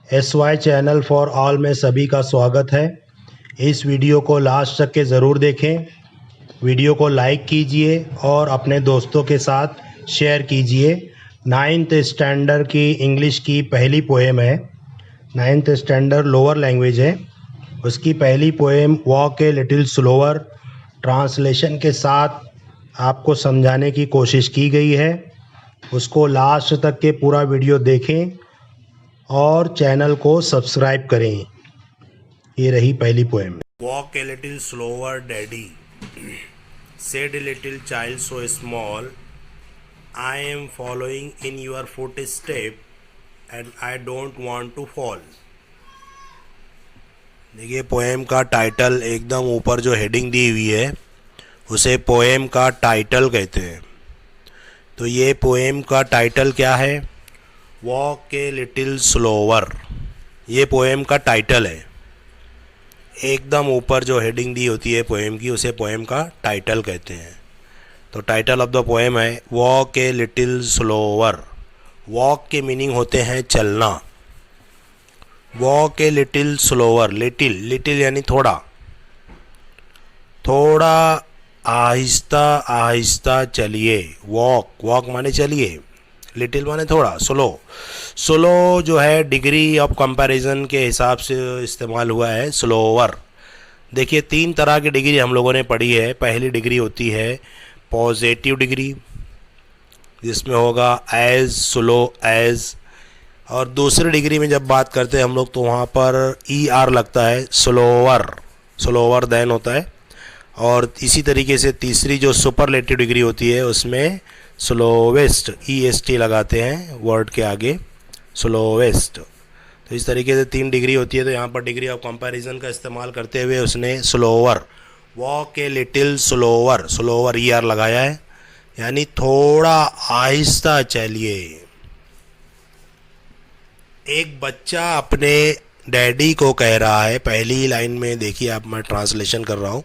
SY channel for all में सभी का स्वागत है। इस वीडियो को लास्ट तक के ज़रूर देखें। वीडियो को लाइक कीजिए और अपने दोस्तों के साथ शेयर कीजिए। 9th स्टैंडर्ड की इंग्लिश की पहली पोएम है। 9th स्टैंडर्ड लोअर लैंग्वेज है, उसकी पहली poem walk a little slower translation के साथ आपको समझाने की कोशिश की गई है। उसको लास्ट तक के पूरा वीडियो देखें और चैनल को सब्सक्राइब करें। ये रही पहली poem. Walk a little slower, Daddy, said a little child so small. I am following in your footstep and I don't want to fall. देखिए, पोएम का टाइटल एकदम ऊपर जो हेडिंग दी हुई है उसे पोएम का टाइटल कहते हैं। तो ये पोएम का टाइटल क्या है? Walk a little slower. ये पोएम का टाइटल है। एकदम ऊपर जो हेडिंग दी होती है पोएम की उसे पोएम का टाइटल कहते हैं। तो टाइटल ऑफ द पोएम है walk a little slower. Walk के मीनिंग होते हैं चलना। Walk a little slower, little little यानी थोड़ा, थोड़ा आहिस्ता आहिस्ता चलिए। वॉक वॉक माने चलिए, लिटिल माने थोड़ा। स्लो स्लो जो है डिग्री ऑफ कंपैरिजन के हिसाब से इस्तेमाल हुआ है स्लोवर। देखिए, 3 तरह की डिग्री हम लोगों ने पढ़ी है। पहली डिग्री होती है पॉजिटिव डिग्री, जिसमें होगा एज स्लो एज। और दूसरी डिग्री में जब बात करते हैं हम लोग तो वहाँ पर ER लगता है, स्लोवर, स्लोवर देन होता है। और इसी तरीके से तीसरी जो सुपरलेटिव डिग्री होती है उसमें स्लोवेस्ट, EST लगाते हैं वर्ड के आगे, स्लोवेस्ट। तो इस तरीके से 3 डिग्री होती है। तो यहाँ पर डिग्री ऑफ कंपैरिजन का इस्तेमाल करते हुए उसने slower, walk a little slower, slower ER लगाया है, यानी थोड़ा आहिस्ता चलिए। एक बच्चा अपने डैडी को कह रहा है, पहली लाइन में देखिए, आप मैं ट्रांसलेशन कर रहा हूँ।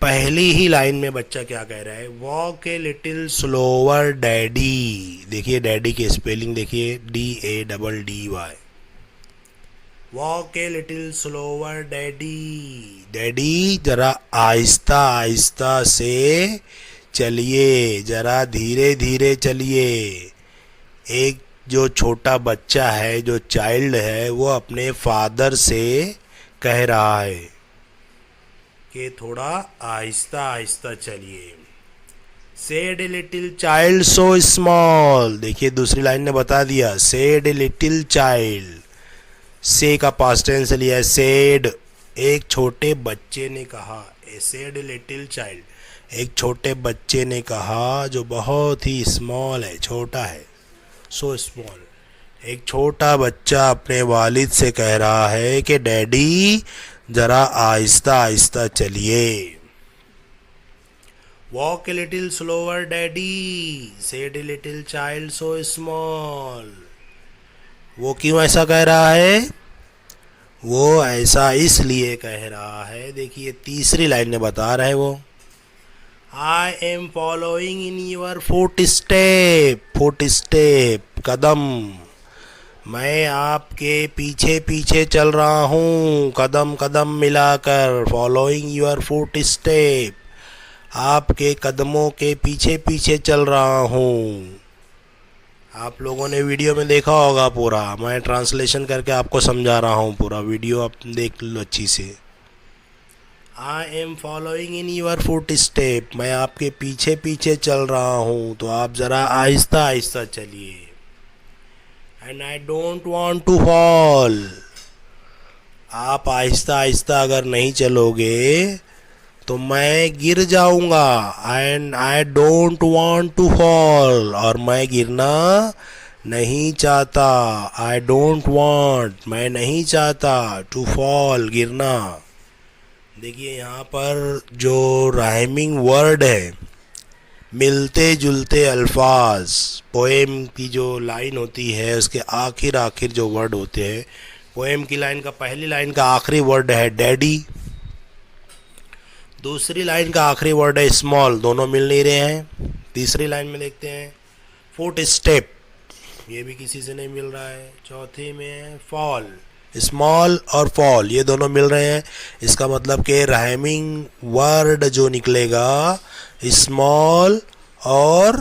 पहली ही लाइन में बच्चा क्या कह रहा है? Walk a little slower daddy. देखिए डैडी की स्पेलिंग देखिए, DADDY। Walk a little slower daddy. Daddy जरा आहिस्ता आहिस्ता से चलिए, जरा धीरे धीरे चलिए। एक जो छोटा बच्चा है, जो चाइल्ड है, वो अपने फादर से कह रहा है कि थोड़ा आहिस्ता आहिस्ता चलिए। सेड ए लिटिल चाइल्ड सो स्मॉल। देखिए दूसरी लाइन ने बता दिया, सेड ए लिटिल चाइल्ड। से का पास्ट टेंस लिया है, सेड, एक छोटे बच्चे ने कहा। ए सेड ए लिटिल चाइल्ड, एक छोटे बच्चे ने कहा जो बहुत ही स्मॉल है, छोटा है, सो स्मॉल। एक छोटा बच्चा अपने वालिद से कह रहा है कि डैडी जरा आहिस्ता आहिस्ता चलिए। Walk a little slower daddy, said A little child so small. वो क्यों ऐसा कह रहा है? वो ऐसा इसलिए कह रहा है, देखिए तीसरी लाइन में बता रहा है वो, I am following in your footstep. Footstep, कदम, मैं आपके पीछे पीछे चल रहा हूँ, कदम कदम मिलाकर। फॉलोइंग योर फुट स्टेप, आपके कदमों के पीछे पीछे चल रहा हूँ। आप लोगों ने वीडियो में देखा होगा पूरा, मैं ट्रांसलेशन करके आपको समझा रहा हूँ पूरा। वीडियो आप देख लो अच्छी से। आई am following in your foot step, मैं आपके पीछे पीछे चल रहा हूँ, तो आप ज़रा आहिस्ता आहिस्ता चलिए। And I don't want to fall, आप आहिस्ता आहिस्ता अगर नहीं चलोगे तो मैं गिर जाऊंगा। And I don't want to fall, और मैं गिरना नहीं चाहता। आई डोंट वॉन्ट, मैं नहीं चाहता, टू फॉल, गिरना। देखिए यहाँ पर जो राइमिंग वर्ड है, मिलते जुलते अल्फाज, पोएम की जो लाइन होती है उसके आखिर आखिर जो वर्ड होते हैं, पोएम की लाइन का पहली लाइन का आखिरी वर्ड है डैडी, दूसरी लाइन का आखिरी वर्ड है स्मॉल, दोनों मिल नहीं रहे हैं। तीसरी लाइन में देखते हैं फुट स्टेप, ये भी किसी से नहीं मिल रहा है। चौथे में है फॉल, स्मॉल और फॉल ये दोनों मिल रहे हैं। इसका मतलब कि राइमिंग वर्ड जो निकलेगा स्मॉल और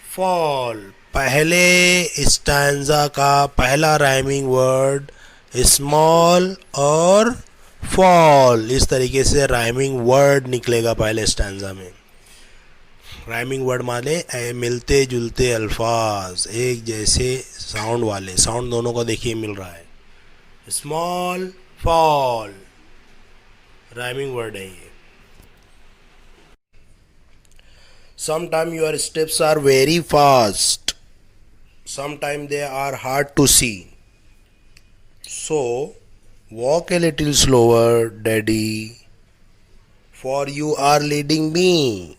फॉल। पहले स्टैंजा का पहला राइमिंग वर्ड स्मॉल और फॉल, इस तरीके से राइमिंग वर्ड निकलेगा पहले स्टैंजा में। राइमिंग वर्ड माने मिलते जुलते अल्फाज, एक जैसे साउंड वाले, साउंड दोनों को देखिए मिल रहा है। स्मॉल फॉल राइमिंग वर्ड है ये। Sometimes your steps are very fast, sometimes they are hard to see. So walk a little slower, daddy, for you are leading me.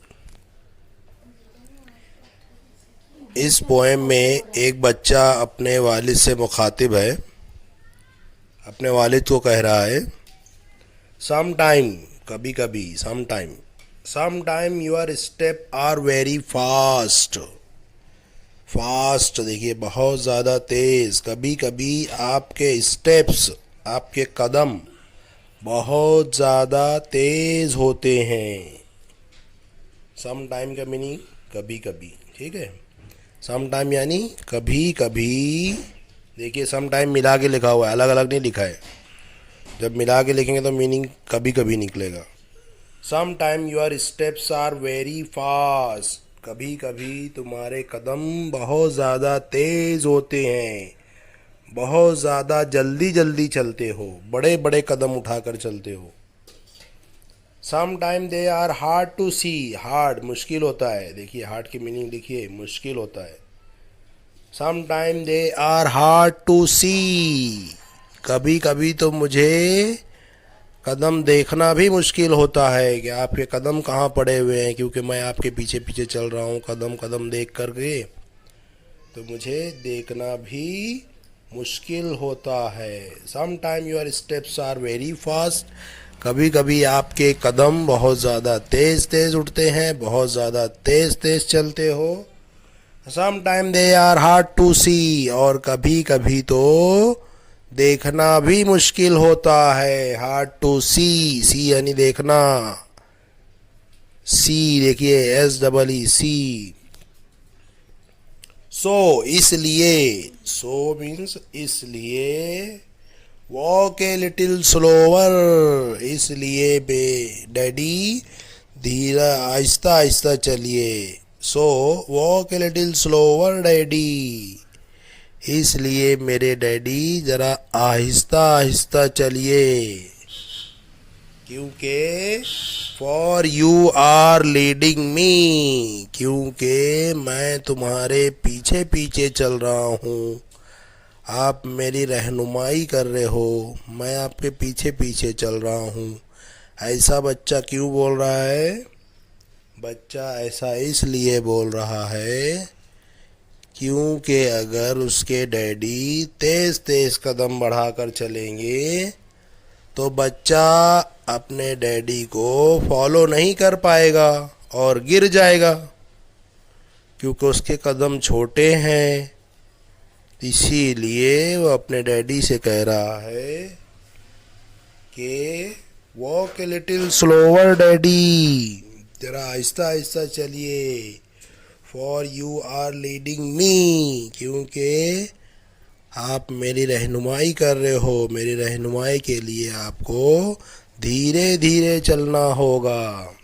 इस पोएम में एक बच्चा अपने वालिद से मुखातिब है, अपने वालिद को कह रहा है समटाइम, कभी कभी, sometime your step are very fast. Fast देखिए बहुत ज़्यादा तेज़, कभी कभी आपके स्टेप्स, आपके कदम बहुत ज़्यादा तेज़ होते हैं। समटाइम का मीनिंग कभी कभी, ठीक है। समटाइम यानी कभी कभी। देखिए समटाइम मिला के लिखा हुआ है, अलग अलग नहीं लिखा है। जब मिला के लिखेंगे तो मीनिंग कभी कभी निकलेगा। Sometime your steps are very fast, कभी कभी तुम्हारे कदम बहुत ज़्यादा तेज़ होते हैं, बहुत ज़्यादा जल्दी जल्दी चलते हो, बड़े बड़े कदम उठाकर चलते हो। Sometime they are hard to see, hard मुश्किल होता है। देखिए हार्ड की मीनिंग लिखिए, मुश्किल होता है। Sometime they are hard to see, कभी कभी तो मुझे कदम देखना भी मुश्किल होता है कि आपके कदम कहाँ पड़े हुए हैं, क्योंकि मैं आपके पीछे पीछे चल रहा हूँ कदम कदम देख कर के, तो मुझे देखना भी मुश्किल होता है। Sometime your steps are very fast, कभी कभी आपके कदम बहुत ज़्यादा तेज़ तेज़ उठते हैं, बहुत ज़्यादा तेज़ तेज़ चलते हो। Sometime they are hard to see, और कभी कभी तो देखना भी मुश्किल होता है। हार्ड टू सी, सी यानी देखना, सी देखिए SEE सी। सो इसलिए, सो मीन्स इसलिए, वॉक ए लिटिल स्लोवर, इसलिए बे डैडी धीरा आहिस्ता आहिस्ता चलिए। So walk a little slower daddy, इसलिए मेरे डैडी ज़रा आहिस्ता आहिस्ता चलिए, क्योंकि फॉर यू आर लीडिंग मी, क्योंकि मैं तुम्हारे पीछे पीछे चल रहा हूँ, आप मेरी रहनुमाई कर रहे हो, मैं आपके पीछे पीछे चल रहा हूँ। ऐसा बच्चा क्यों बोल रहा है? बच्चा ऐसा इसलिए बोल रहा है क्योंकि अगर उसके डैडी तेज़ तेज़ कदम बढ़ाकर चलेंगे तो बच्चा अपने डैडी को फॉलो नहीं कर पाएगा और गिर जाएगा, क्योंकि उसके कदम छोटे हैं। इसीलिए वो अपने डैडी से कह रहा है कि walk a little slower daddy, जरा आहिस्ता आहिस्ता चलिए। फॉर यू आर लीडिंग मी, क्योंकि आप मेरी रहनुमाई कर रहे हो, मेरी रहनुमाई के लिए आपको धीरे धीरे चलना होगा।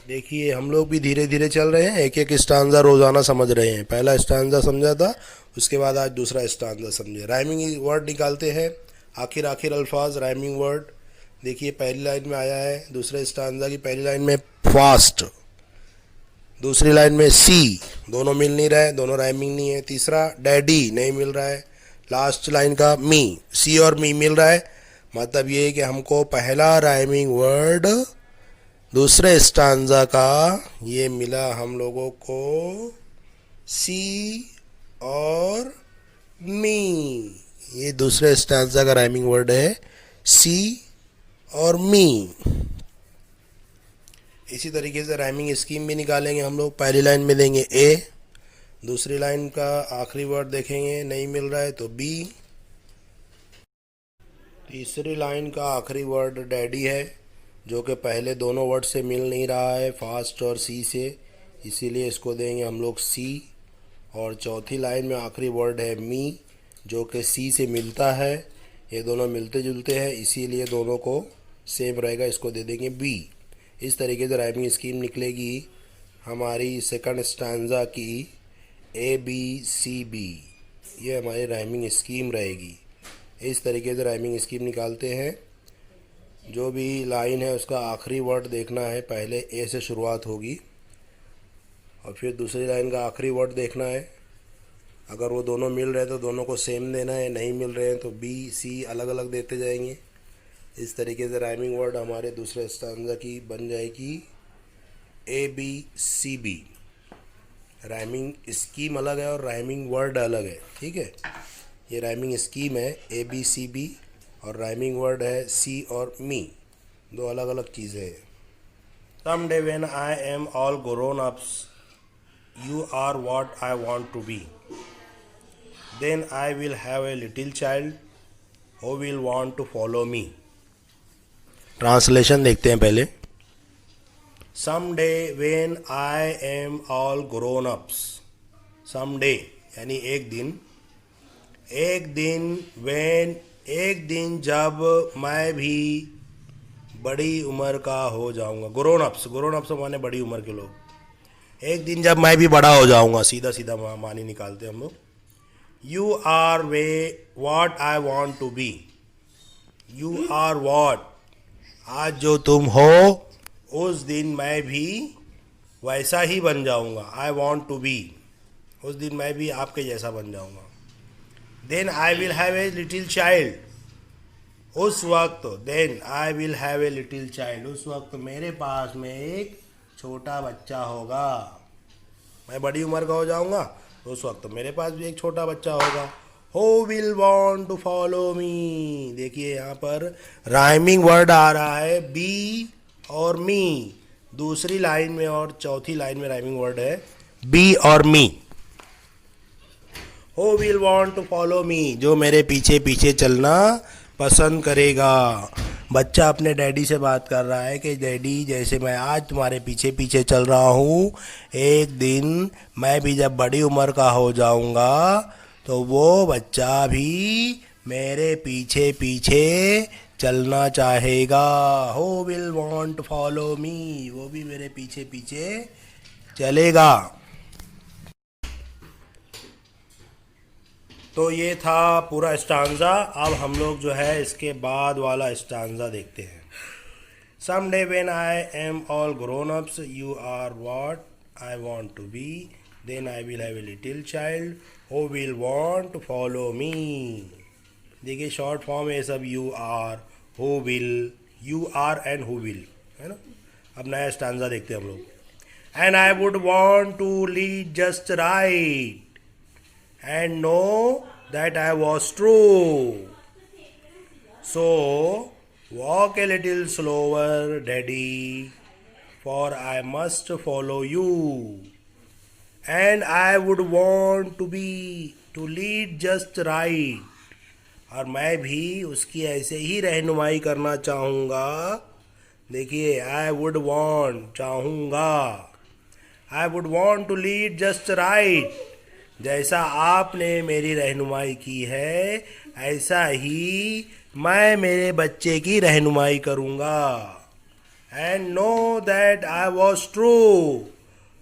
देखिए हम लोग भी धीरे धीरे चल रहे हैं, एक एक स्टांजा रोज़ाना समझ रहे हैं। पहला स्टांजा समझा था, उसके बाद आज दूसरा स्टांजा समझे। राइमिंग वर्ड निकालते हैं, आखिर आखिर अल्फाज राइमिंग वर्ड। देखिए पहली लाइन में आया है, दूसरे स्टांजा की पहली लाइन में फास्ट, दूसरी लाइन में सी, दोनों मिल नहीं रहा है, दोनों राइमिंग नहीं है। तीसरा डैडी नहीं मिल रहा है, लास्ट लाइन का मी, सी और मी मिल रहा है। मतलब ये है कि हमको पहला राइमिंग वर्ड दूसरे स्टांजा का ये मिला हम लोगों को, सी और मी। ये दूसरे स्टांजा का राइमिंग वर्ड है, सी और मी। इसी तरीके से राइमिंग स्कीम भी निकालेंगे हम लोग। पहली लाइन में देंगे ए, दूसरी लाइन का आखिरी वर्ड देखेंगे, नहीं मिल रहा है तो बी। तीसरी लाइन का आखिरी वर्ड डैडी है, जो कि पहले दोनों वर्ड से मिल नहीं रहा है, फास्ट और सी से, इसीलिए इसको देंगे हम लोग सी। और चौथी लाइन में आखिरी वर्ड है मी, जो कि सी से मिलता है, ये दोनों मिलते जुलते हैं, इसीलिए दोनों को सेम रहेगा, इसको दे देंगे बी। इस तरीके से राइमिंग स्कीम निकलेगी हमारी सेकंड स्टैंजा की ए बी सी बी, ये हमारी राइमिंग स्कीम रहेगी। इस तरीके से राइमिंग स्कीम निकालते हैं। जो भी लाइन है उसका आखिरी वर्ड देखना है, पहले ए से शुरुआत होगी और फिर दूसरी लाइन का आखिरी वर्ड देखना है। अगर वो दोनों मिल रहे हैं तो दोनों को सेम देना है, नहीं मिल रहे हैं तो बी सी अलग अलग देते जाएंगे। इस तरीके से राइमिंग वर्ड हमारे दूसरे स्टैंजा की बन जाएगी A B C B. Rhyming scheme अलग है और राइमिंग वर्ड अलग है, ठीक है। ये राइमिंग स्कीम है ए बी सी बी और राइमिंग वर्ड है सी और मी, दो अलग अलग चीज़ें हैं। Some day when I am all grown ups you are what I want to be, then I will have a little child who will want to follow me. Translation देखते हैं पहले। Some day when I am all grown ups, some day यानी एक दिन, एक दिन when एक दिन जब मैं भी बड़ी उम्र का हो जाऊंगा। ग्रोन अप्स माने बड़ी उम्र के लोग। एक दिन जब मैं भी बड़ा हो जाऊंगा, सीधा सीधा मानी निकालते हम लोग। You are way what I want to be, you are what, आज जो तुम हो उस दिन मैं भी वैसा ही बन जाऊंगा। आई वांट टू बी, उस दिन मैं भी आपके जैसा बन जाऊंगा। Then I will have a little child, उस वक्त, then I will have a little child, उस वक्त मेरे पास में एक छोटा बच्चा होगा। मैं बड़ी उम्र का हो जाऊंगा तो उस वक्त मेरे पास भी एक छोटा बच्चा होगा। Who will want to follow me, देखिए यहाँ पर राइमिंग वर्ड आ रहा है बी और मी, दूसरी लाइन में और चौथी लाइन में राइमिंग वर्ड है बी और मी। Who will want to follow me, जो मेरे पीछे पीछे चलना पसंद करेगा। बच्चा अपने डैडी से बात कर रहा है कि डैडी, जैसे मैं आज तुम्हारे पीछे पीछे चल रहा हूँ, एक दिन मैं भी जब बड़ी उम्र का हो जाऊँगा तो वो बच्चा भी मेरे पीछे पीछे चलना चाहेगा। Who will want to follow me, वो भी मेरे पीछे पीछे चलेगा। तो ये था पूरा स्टांजा। अब हम लोग जो है इसके बाद वाला स्टांजा देखते हैं। Some day when I am all grown ups you are what I want to be, then I will have a little child who will want to follow me. देखिए शॉर्ट फॉर्म है सब, you are, who will, you are and who will, है ना। अब नया stanza देखते हैं हम लोग। And I would want to lead just right and know that I was true. So walk a little slower, Daddy, for I must follow you. And I would want to lead just right. और मैं भी उसकी ऐसे ही रहनुमाई करना चाहूँगा। देखिए I would want, चाहूँगा, I would want to lead just right, जैसा आपने मेरी रहनुमाई की है ऐसा ही मैं मेरे बच्चे की रहनुमाई करूँगा। And know that I was true,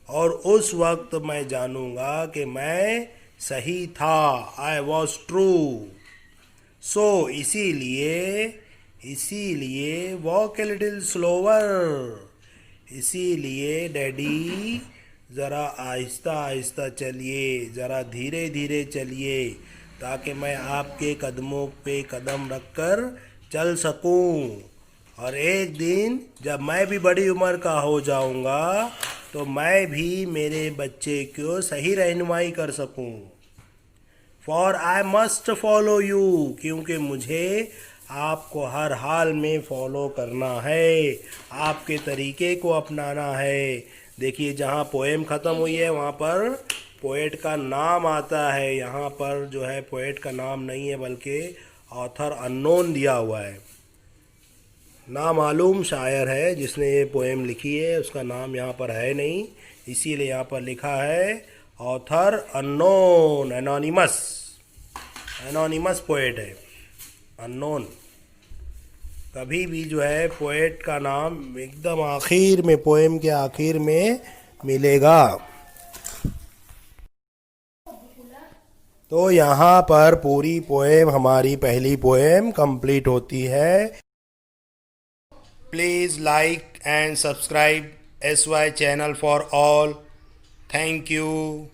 और उस वक्त मैं जानूँगा कि मैं सही था। I was true. सो इसीलिए वॉक ए लिटिल स्लोवर, इसीलिए डैडी ज़रा आहिस्ता आहिस्ता चलिए, ज़रा धीरे धीरे चलिए, ताकि मैं आपके कदमों पे कदम रखकर चल सकूं। और एक दिन जब मैं भी बड़ी उम्र का हो जाऊंगा तो मैं भी मेरे बच्चे को सही रहनुमाई कर सकूं। For I must follow you, क्योंकि मुझे आपको हर हाल में फॉलो करना है, आपके तरीके को अपनाना है। देखिए जहाँ पोएम ख़त्म हुई है वहाँ पर पोएट का नाम आता है। यहाँ पर जो है पोएट का नाम नहीं है बल्कि ऑथर अननोन दिया हुआ है। नामालूम शायर है जिसने ये पोएम लिखी है, उसका नाम यहाँ पर है नहीं, इसीलिए यहाँ पर लिखा है ऑथर अननोन, एनोनिमस पोएट है, अननोन। कभी भी जो है पोएट का नाम एकदम आखिर में, पोएम के आखिर में मिलेगा। तो यहाँ पर पूरी पोएम, हमारी पहली पोएम कंप्लीट होती है। Please like and subscribe SY channel for all. Thank you.